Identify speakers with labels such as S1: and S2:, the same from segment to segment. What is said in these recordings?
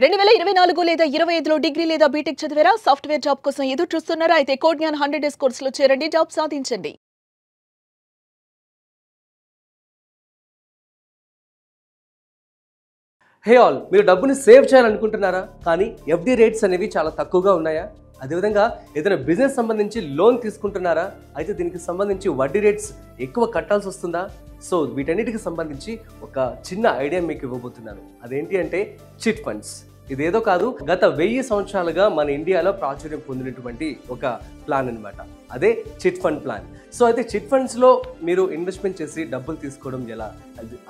S1: 2024 లేదా 25లో డిగ్రీ లేదా బీటెక్ చదివారా? సాఫ్ట్వేర్ జాబ్ కోసం ఎదురు చూస్తున్నారా? అయితే కోడ్ జ్ఞాన్ 100 డేస్ కోర్సులో చేరండి, జాబ్ సాధించండి.
S2: హే ఆల్, మీరు డబ్బుని సేవ్ చేయాలనుకుంటున్నారా? కానీ ఎఫ్డి రేట్స్ అనేవి చాలా తక్కువగా ఉన్నాయా? అదేవిధంగా ఏదైనా బిజినెస్ సంబంధించి లోన్ తీసుకుంటున్నారా? అయితే దీనికి సంబంధించి వడ్డీ రేట్స్ ఎక్కువ కట్టాల్సి వస్తుందా? సో వీటన్నిటికి సంబంధించి ఒక చిన్న ఐడియా మీకు ఇవ్వబోతున్నాను. అదేంటి అంటే చిట్ ఫండ్స్. ఇదేదో కాదు, గత 1000 సంవత్సరాలుగా మన ఇండియాలో ప్రాచుర్యం పొందినటువంటి ఒక ప్లాన్ అనమాట. అదే చిట్ ఫండ్ ప్లాన్. సో అయితే చిట్ ఫండ్స్లో మీరు ఇన్వెస్ట్మెంట్ చేసి డబ్బులు తీసుకోవడం ఎలా,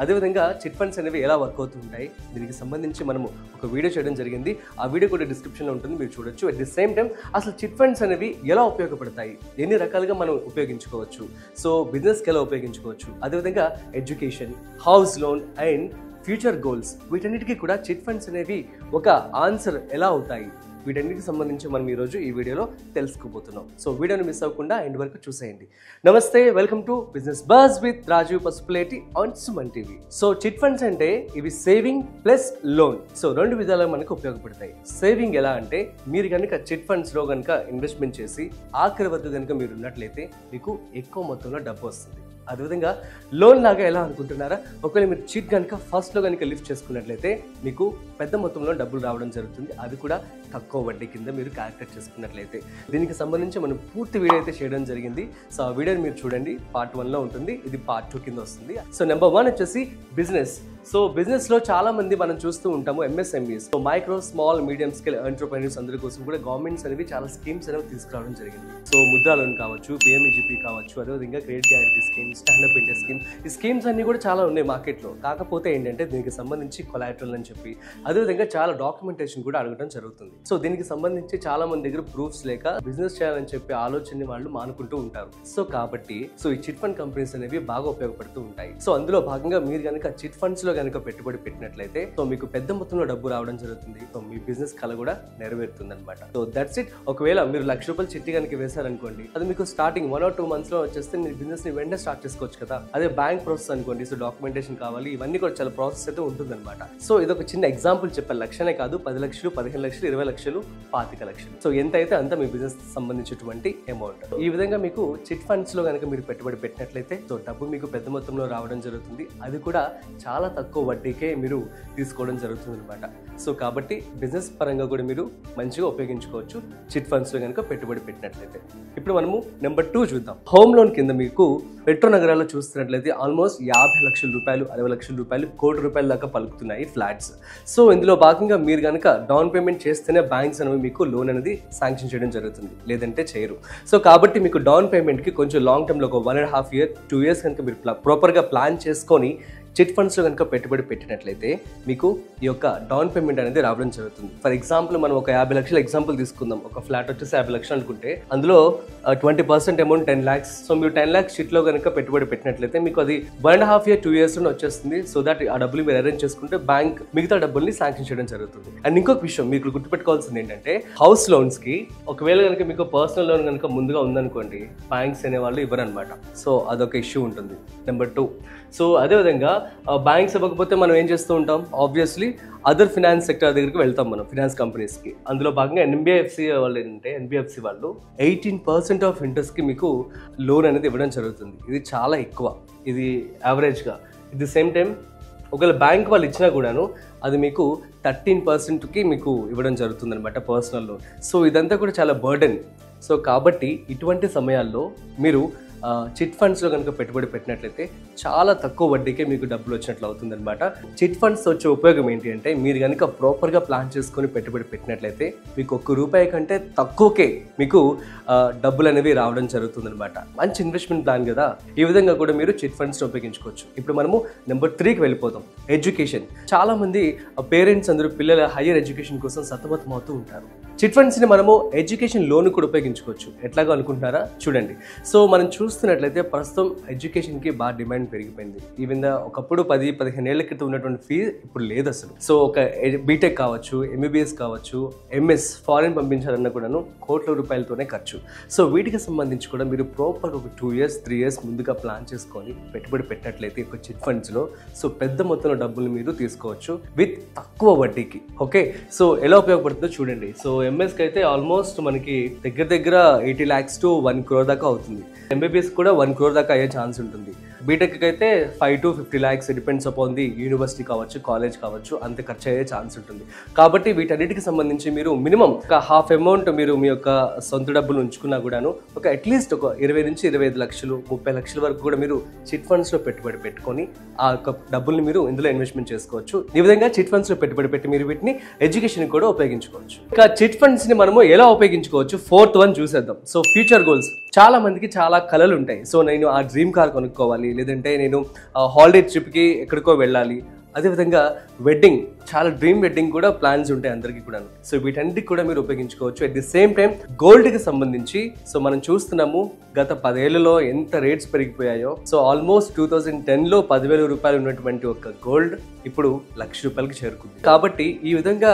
S2: అదేవిధంగా చిట్ ఫండ్స్ అనేవి ఎలా వర్క్ అవుతుంటాయి, దీనికి సంబంధించి మనము ఒక వీడియో చేయడం జరిగింది. ఆ వీడియో కూడా డిస్క్రిప్షన్లో ఉంటుంది, మీరు చూడొచ్చు. అట్ ది సేమ్ టైం అసలు చిట్ ఫండ్స్ అనేవి ఎలా ఉపయోగపడతాయి, ఎన్ని రకాలుగా మనం ఉపయోగించుకోవచ్చు, సో బిజినెస్కి ఎలా ఉపయోగించుకోవచ్చు, అదేవిధంగా education, house loan and future goals, వీటన్నిటికీ కూడా చిట్ ఫండ్స్ అనేవి ఒక ఆన్సర్ ఎలా అవుతాయి, వీటన్నిటికి సంబంధించి మనం ఈరోజు ఈ వీడియోలో తెలుసుకోబోతున్నాం. సో వీడియోని మిస్ అవ్వకుండా ఎండ్ వరకు చూసేయండి. నమస్తే, welcome to business buzz with Rajeev Pasupuleti on Suman TV. So chit funds అంటే ఇవి సేవింగ్ ప్లస్ లోన్. సో రెండు విధాలుగా మనకు ఉపయోగపడతాయి. సేవింగ్ ఎలా అంటే మీరు కనుక చిట్ ఫండ్స్లో కనుక ఇన్వెస్ట్మెంట్ చేసి ఆఖరి వరకు కనుక మీరు ఉన్నట్లయితే మీకు ఎక్కువ మొత్తంలో డబ్బు వస్తుంది. అదేవిధంగా లోన్ లాగా ఎలా అనుకుంటున్నారా? ఒకవేళ మీరు చిట్ కనుక ఫస్ట్లో కనుక లిఫ్ట్ చేసుకున్నట్లయితే మీకు పెద్ద మొత్తంలో డబ్బులు రావడం జరుగుతుంది, అది కూడా తక్కువ వడ్డీ కింద మీరు క్యాల్కులేట్ చేసుకున్నట్లయితే. దీనికి సంబంధించి మనం పూర్తి వీడియో అయితే చేయడం జరిగింది. సో ఆ వీడియోని మీరు చూడండి, పార్ట్ 1లో ఉంటుంది, ఇది పార్ట్ 2 కింద వస్తుంది. సో నెంబర్ 1 వచ్చేసి బిజినెస్. సో బిజినెస్లో చాలా మంది మనం చూస్తూ ఉంటాము MSMEs, so micro small medium scale entrepreneurs అందరి కోసం కూడా గవర్నమెంట్స్ అనేవి చాలా స్కీమ్స్ అనేవి తీసుకురావడం జరిగింది. సో ముద్రా లోన్ కావచ్చు, పిఎంఈజీపీ కావచ్చు, అదేవిధంగా credit guarantee scheme, stand up India scheme, ఈ స్కీమ్స్ అన్ని కూడా చాలా ఉన్నాయి మార్కెట్లో. కాకపోతే ఏంటంటే దీనికి సంబంధించి కొలాటరల్ అని చెప్పి అదేవిధంగా చాలా డాక్యుమెంటేషన్ కూడా అడగడం జరుగుతుంది. సో దీనికి సంబంధించి చాలా మంది దగ్గర ప్రూఫ్స్ లేక బిజినెస్ చేయాలని చెప్పి ఆలోచన వాళ్ళు మానుకుంటూ ఉంటారు. సో కాబట్టి ఈ చిట్ ఫండ్ కంపెనీస్ అనేవి బాగా ఉపయోగపడుతూ ఉంటాయి. సో అందులో భాగంగా మీరు కనుక చిట్ ఫండ్స్ లో కనుక పెట్టుబడి పెట్టినట్లయితే సో మీకు పెద్ద మొత్తంలో డబ్బు రావడం జరుగుతుంది. సో మీ బిజినెస్ కళ కూడా నెరవేరుతుంది అనమాట. So that's it. ఒకవేళ మీరు ₹1,00,000 చిట్టి కనుక వేశారనుకోండి, అది మీకు స్టార్టింగ్ 1 or 2 months లో వచ్చేస్తే మీరు బిజినెస్ ని వెంటనే స్టార్ట్ చేసుకోవచ్చు కదా. అదే బ్యాంక్ ప్రాసెస్ అనుకోండి, సో డాక్యుమెంటేషన్ కావాలి, ఇవన్నీ కూడా చాలా ప్రాసెస్ అయితే ఉంటుంది అనమాట. సో ఇది ఒక చిన్న ఎగ్జాంపుల్ చెప్పాను. లక్షనే కాదు, 10 లక్షలు, 15 లక్షలు, 20 లక్షలు, 25 లక్షలు. సో ఎంత అయితే అంత మీ బిజినెస్ సంబంధించినటువంటి అమౌంట్. ఈ విధంగా మీకు చిట్ ఫండ్స్ లో కనుక మీరు పెట్టుబడి పెట్టినట్లయితే సో డబ్బు మీకు పెద్ద మొత్తంలో రావడం జరుగుతుంది, అది కూడా చాలా తక్కువ వడ్డీకే మీరు తీసుకోవడం జరుగుతుంది అనమాట. సో కాబట్టి బిజినెస్ పరంగా కూడా మీరు మంచిగా ఉపయోగించుకోవచ్చు చిట్ ఫండ్స్ లో కనుక పెట్టుబడి పెట్టినట్లయితే. ఇప్పుడు మనము నెంబర్ 2 చూద్దాం. హోమ్ లోన్ కింద మీకు మెట్రో నగరాల్లో చూస్తున్నట్లయితే ఆల్మోస్ట్ ₹50 లక్షలు, ₹60 లక్షలు, ₹1,00,00,000 దాకా పలుకుతున్నాయి ఫ్లాట్స్. సో ఇందులో భాగంగా మీరు కనుక డౌన్ పేమెంట్ చేస్తేనే బ్యాంక్స్ అనేవి మీకు లోన్ అనేది శాంక్షన్ చేయడం జరుగుతుంది, లేదంటే చేయరు. సో కాబట్టి మీకు డౌన్ పేమెంట్కి కొంచెం లాంగ్ టర్మ్లో ఒక 1.5 years 2 years కనుక మీరు ప్రాపర్గా ప్లాన్ చేసుకొని చిట్ ఫండ్స్లో కనుక పెట్టుబడి పెట్టినట్లయితే మీకు ఈ యొక్క డౌన్ పేమెంట్ అనేది రావడం జరుగుతుంది. ఫర్ ఎగ్జాంపుల్ మనం ఒక 50 లక్షల ఎగ్జాంపుల్ తీసుకుందాం. ఒక ఫ్లాట్ వచ్చేసి 50 లక్షలు అనుకుంటే అందులో 20% అమౌంట్ 10 lakhs. సో మీరు 10 lakhs చిట్లో కనుక పెట్టుబడి పెట్టినట్లయితే మీకు అది 1.5 years 2 years వచ్చేస్తుంది. సో దట్ ఆ డబ్బులు మీరు అరేంజ్ చేసుకుంటే బ్యాంక్ మిగతా డబ్బుల్ని శాంక్షన్ చేయడం జరుగుతుంది. అండ్ ఇంకొక విషయం మీరు గుర్తుపెట్టుకోవాల్సింది ఏంటంటే హౌస్ లోన్స్ కి ఒకవేళ కనుక మీకు పర్సనల్ లోన్ కనుక ముందుగా ఉందనుకోండి, బ్యాంక్స్ అనేవాళ్ళు ఇవ్వరు అనమాట. సో అదొక ఇష్యూ ఉంటుంది. నెంబర్ 2. సో అదేవిధంగా బ్యాంక్స్ ఇవ్వకపోతే మనం ఏం చేస్తూ ఉంటాం, ఆబ్వియస్లీ అదర్ ఫినాన్స్ సెక్టర్ దగ్గరికి వెళ్తాం మనం, ఫినాన్స్ కంపెనీస్కి. అందులో భాగంగా ఎన్బిఎఫ్సి వాళ్ళు ఏంటంటే ఎన్బిఎఫ్సి వాళ్ళు 18% ఆఫ్ ఇంట్రెస్ట్కి మీకు లోన్ అనేది ఇవ్వడం జరుగుతుంది. ఇది చాలా ఎక్కువ, ఇది యావరేజ్గా. ఎట్ ది సేమ్ టైం ఒకవేళ బ్యాంక్ వాళ్ళు ఇచ్చినా కూడాను అది మీకు 13%కి మీకు ఇవ్వడం జరుగుతుంది అనమాట పర్సనల్ లోన్. సో ఇదంతా కూడా చాలా బర్డెన్. సో కాబట్టి ఇటువంటి సమయాల్లో మీరు చిట్ ఫండ్స్లో కనుక పెట్టుబడి పెట్టినట్లయితే చాలా తక్కువ వడ్డీకే మీకు డబ్బులు వచ్చినట్లు అవుతుంది అనమాట. చిట్ ఫండ్స్ వచ్చే ఉపయోగం ఏంటి అంటే మీరు కనుక ప్రాపర్గా ప్లాన్ చేసుకొని పెట్టుబడి పెట్టినట్లయితే మీకు ₹1 కంటే తక్కువకే మీకు డబ్బులు అనేవి రావడం జరుగుతుంది అనమాట. మంచి ఇన్వెస్ట్మెంట్ ప్లాన్ కదా. ఈ విధంగా కూడా మీరు చిట్ ఫండ్స్ని ఉపయోగించుకోవచ్చు. ఇప్పుడు మనము నెంబర్ 3కి వెళ్ళిపోతాం. ఎడ్యుకేషన్. చాలా మంది పేరెంట్స్ అందరూ పిల్లల హైయర్ ఎడ్యుకేషన్ కోసం సతమతం అవుతూ ఉంటారు. చిట్ ఫండ్స్ని మనము ఎడ్యుకేషన్ లోన్ కూడా ఉపయోగించుకోవచ్చు. ఎట్లాగో అనుకుంటున్నారా? చూడండి. సో మనం చూస్తున్నట్లయితే ప్రస్తుతం ఎడ్యుకేషన్కి బాగా డిమాండ్ పెరిగిపోయింది. ఈవెన్ ఒకప్పుడు 10-15 ఏళ్ల క్రితం ఉన్నటువంటి ఫీ ఇప్పుడు లేదు అసలు. సో ఒక బీటెక్ కావచ్చు, ఎంబీబీఎస్ కావచ్చు, ఎంఎస్ ఫారెన్ పంపించాలన్నా కూడాను కోట్ల రూపాయలతోనే ఖర్చు. సో వీటికి సంబంధించి కూడా మీరు ప్రాపర్ ఒక 2 years 3 years ముందుగా ప్లాన్ చేసుకొని పెట్టుబడి పెట్టినట్లయితే ఒక చిట్ ఫండ్స్లో సో పెద్ద మొత్తంలో డబ్బులు మీరు తీసుకోవచ్చు విత్ తక్కువ వడ్డీకి. ఓకే, సో ఎలా ఉపయోగపడుతుందో చూడండి. సో ఎంఎస్కి అయితే ఆల్మోస్ట్ మనకి దగ్గర 80 lakhs to 1 crore దాకా అవుతుంది. ఎంబీబీఎస్ కూడా 1 crore దాకా అయ్యే ఛాన్స్ ఉంటుంది. బీటెక్ అయితే 5 to 50 lakhs depends upon the university కావచ్చు, కాలేజ్ కావచ్చు, అంత ఖర్చు అయ్యే ఛాన్స్ ఉంటుంది. కాబట్టి వీటన్నిటికి సంబంధించి మీరు మినిమం ఒక హాఫ్ అమౌంట్ మీరు మీ యొక్క సొంత డబ్బులు ఉంచుకున్నా కూడాను ఒక అట్లీస్ట్ ఒక 20 నుంచి 25 లక్షలు 30 లక్షల వరకు కూడా మీరు చిట్ ఫండ్స్లో పెట్టుబడి పెట్టుకొని ఆ యొక్క డబ్బుల్ని మీరు ఇందులో ఇన్వెస్ట్మెంట్ చేసుకోవచ్చు. ఈ విధంగా చిట్ ఫండ్స్లో పెట్టుబడి పెట్టి మీరు వీటిని ఎడ్యుకేషన్ కూడా ఉపయోగించుకోవచ్చు. ఇక చిట్ ఫండ్స్ని మనము ఎలా ఉపయోగించుకోవచ్చు, 4th one చూసేద్దాం. So future goals. చాలా మందికి చాలా కళలు ఉంటాయి. సో నేను ఆ డ్రీమ్ కార్ కొనుక్కోవాలి, లేదంటే నేను హాలిడే ట్రిప్కి ఎక్కడికో వెళ్ళాలి, అదేవిధంగా వెడ్డింగ్, చాలా డ్రీమ్ వెడ్డింగ్ కూడా ప్లాన్స్ ఉంటాయి అందరికీ కూడా. సో వీటన్నిటికి కూడా మీరు ఉపయోగించుకోవచ్చు. అట్ ది సేమ్ టైం గోల్డ్కి సంబంధించి సో మనం చూస్తున్నాము గత 10 ఏళ్లలో ఎంత రేట్స్ పెరిగిపోయాయో. సో ఆల్మోస్ట్ 2010లో 10,000 రూపాయలు ఉన్నటువంటి ఒక గోల్డ్ ఇప్పుడు ₹1,00,000 చేరుకుంది. కాబట్టి ఈ విధంగా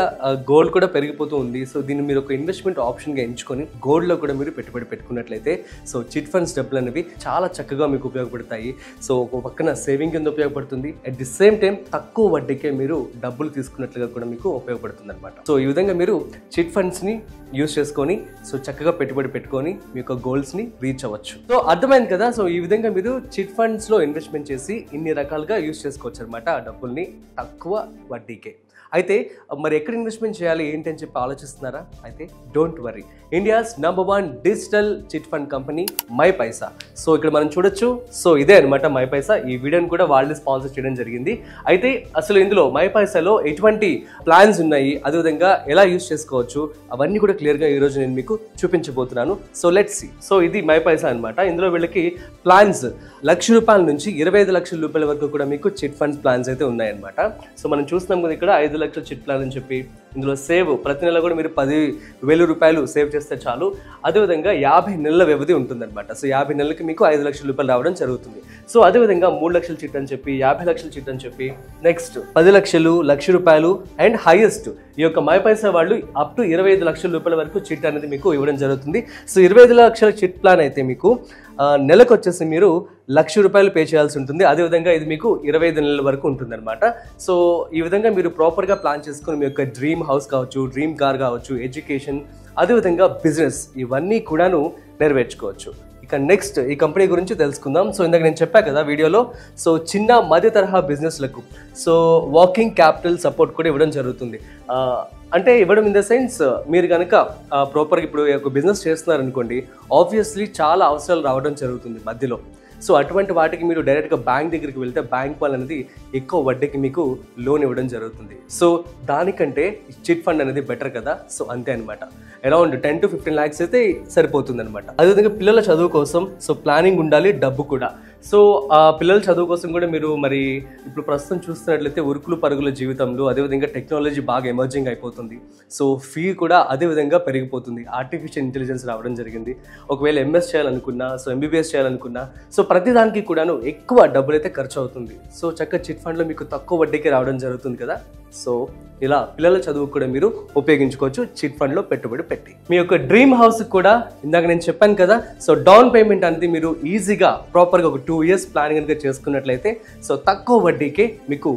S2: గోల్డ్ కూడా పెరిగిపోతూ ఉంది. సో దీన్ని మీరు ఒక ఇన్వెస్ట్మెంట్ ఆప్షన్గా ఎంచుకొని గోల్డ్లో కూడా మీరు పెట్టుబడి పెట్టుకున్నట్లయితే సో చిట్ ఫండ్స్ డబ్బులు అనేవి చాలా చక్కగా మీకు ఉపయోగపడతాయి. సో ఒక పక్కన సేవింగ్ కింద ఉపయోగపడుతుంది, అట్ ది సేమ్ టైం తక్కువ వడ్డీకే మీరు డబ్బులు తీసుకున్నట్లుగా కూడా మీకు ఉపయోగపడుతుంది అనమాట. సో ఈ విధంగా మీరు చిట్ ఫండ్స్ని యూజ్ చేసుకొని సో చక్కగా పెట్టుబడి పెట్టుకొని మీ యొక్క గోల్స్ని రీచ్ అవ్వచ్చు. సో అర్థమైంది కదా. సో ఈ విధంగా మీరు చిట్ ఫండ్స్లో ఇన్వెస్ట్మెంట్ చేసి ఇన్ని రకాలుగా యూజ్ చేసుకోవచ్చు అనమాట ఆ డబ్బుల్ని తక్కువ వడ్డీకే. అయితే మరి ఎక్కడ ఇన్వెస్ట్మెంట్ చేయాలి ఏంటి అని చెప్పి ఆలోచిస్తున్నారా? అయితే don't worry, India's #1 digital chit fund company MyPaisa. So ఇక్కడ మనం చూడొచ్చు. సో ఇదే అనమాట మైపైసా. ఈ వీడియోని కూడా వాళ్ళే స్పాన్సర్ చేయడం జరిగింది. అయితే అసలు ఇందులో మైపైసాలో ఎటువంటి ప్లాన్స్ ఉన్నాయి, అదేవిధంగా ఎలా యూజ్ చేసుకోవచ్చు, అవన్నీ కూడా క్లియర్గా ఈరోజు నేను మీకు చూపించబోతున్నాను. So let's see. సో ఇది మైపైసా అనమాట. ఇందులో వీళ్ళకి ప్లాన్స్ ₹1,00,000 నుంచి 25 లక్షల రూపాయల వరకు కూడా మీకు చిట్ ఫండ్స్ ప్లాన్స్ అయితే ఉన్నాయన్నమాట. సో మనం చూస్తున్నాం కదా ఇక్కడ 5 లక్షల చిట్ ప్లాన్ అని చెప్పి ఇందులో సేవ్ ప్రతి నెల కూడా మీరు 10,000 రూపాయలు సేవ్ చేస్తే చాలు. అదేవిధంగా 50 నెలల వ్యవధి ఉంటుందన్నమాట. సో 50 నెలలకి మీకు 5 లక్షల రూపాయలు రావడం జరుగుతుంది. సో అదేవిధంగా 3 లక్షల చిట్ అని చెప్పి, 50 లక్షల చిట్ అని చెప్పి, నెక్స్ట్ 10 లక్షలు, ₹1,00,000 అండ్ హైయెస్ట్ ఈ యొక్క మైపైసా వాళ్ళు అప్ టు 25 లక్షల రూపాయల వరకు చిట్ అనేది మీకు ఇవ్వడం జరుగుతుంది. సో 25 లక్షల చిట్ ప్లాన్ అయితే మీకు నెలకు వచ్చేసి మీరు ₹1,00,000 పే చేయాల్సి ఉంటుంది. అదేవిధంగా ఇది మీకు 25 నెలల వరకు ఉంటుందన్నమాట. సో ఈ విధంగా మీరు ప్రాపర్గా ప్లాన్ చేసుకుని మీ యొక్క డ్రీమ్ హౌస్ కావచ్చు, డ్రీమ్ కార్ కావచ్చు, ఎడ్యుకేషన్, అదేవిధంగా బిజినెస్, ఇవన్నీ కూడాను నెరవేర్చుకోవచ్చు. ఇక నెక్స్ట్ ఈ కంపెనీ గురించి తెలుసుకుందాం. సో ఇందాక నేను చెప్పా కదా వీడియోలో, సో చిన్న మధ్య తరహా బిజినెస్లకు సో వర్కింగ్ క్యాపిటల్ సపోర్ట్ కూడా ఇవ్వడం జరుగుతుంది. అంటే ఇవ్వడం ఇన్ ద సెన్స్ మీరు కనుక ప్రాపర్గా ఇప్పుడు ఒక బిజినెస్ చేస్తున్నారనుకోండి, ఆబ్వియస్లీ చాలా అవసరాలు రావడం జరుగుతుంది మధ్యలో. సో అటువంటి వాటికి మీరు డైరెక్ట్గా బ్యాంక్ దగ్గరికి వెళ్తే బ్యాంక్ వాళ్ళు అనేది ఎక్కువ వడ్డీకి మీకు లోన్ ఇవ్వడం జరుగుతుంది. సో దానికంటే చిట్ ఫండ్ అనేది బెటర్ కదా. సో అంతే అనమాట. అరౌండ్ 10 to 15 lakhs అయితే సరిపోతుంది అనమాట. అదేవిధంగా పిల్లల చదువు కోసం సో ప్లానింగ్ ఉండాలి, డబ్బు కూడా. సో పిల్లల చదువు కోసం కూడా మీరు మరి ఇప్పుడు ప్రస్తుతం చూస్తున్నట్లయితే ఉరుకులు పరుగుల జీవితంలో అదేవిధంగా టెక్నాలజీ బాగా ఎమర్జింగ్ అయిపోతుంది. సో ఫీ కూడా అదేవిధంగా పెరిగిపోతుంది. ఆర్టిఫిషియల్ ఇంటెలిజెన్స్ రావడం జరిగింది. ఒకవేళ ఎంఎస్ చేయాలనుకున్నా, సో ఎంబీబీఎస్ చేయాలనుకున్నా, సో ప్రతిదానికి కూడాను ఎక్కువ డబ్బులు అయితే ఖర్చు అవుతుంది. సో చక్కగా చిట్ ఫండ్లో మీకు తక్కువ వడ్డీకి రావడం జరుగుతుంది కదా. సో ఇలా పిల్లల చదువుకు కూడా మీరు ఉపయోగించుకోవచ్చు చిట్ ఫండ్లో పెట్టుబడి పెట్టి. మీ యొక్క డ్రీమ్ హౌస్ కూడా ఇందాక నేను చెప్పాను కదా. సో డౌన్ పేమెంట్ అనేది మీరు ఈజీగా ప్రాపర్గా ఒక 2 years ప్లానింగ్ అనేది చేసుకున్నట్లయితే సో తక్కువ వడ్డీకే మీకు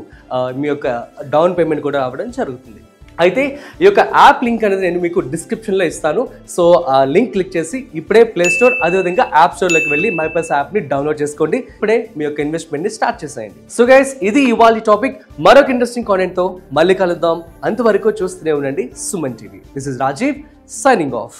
S2: మీ యొక్క డౌన్ పేమెంట్ కూడా రావడం జరుగుతుంది. అయితే ఈ యొక్క యాప్ లింక్ అనేది నేను మీకు డిస్క్రిప్షన్లో ఇస్తాను. సో ఆ లింక్ క్లిక్ చేసి ఇప్పుడే ప్లే స్టోర్ అదేవిధంగా యాప్ స్టోర్లోకి వెళ్ళి మైపైసా యాప్ని డౌన్లోడ్ చేసుకోండి. ఇప్పుడే మీ యొక్క ఇన్వెస్ట్మెంట్ని స్టార్ట్ చేసేయండి. సో గైస్, ఇది ఇవాళ టాపిక్. మరొక ఇంట్రెస్టింగ్ కాంటెంట్తో మళ్ళీ కలుద్దాం. అంతవరకు చూస్తూనే ఉండండి Suman TV. This is Rajeev signing of.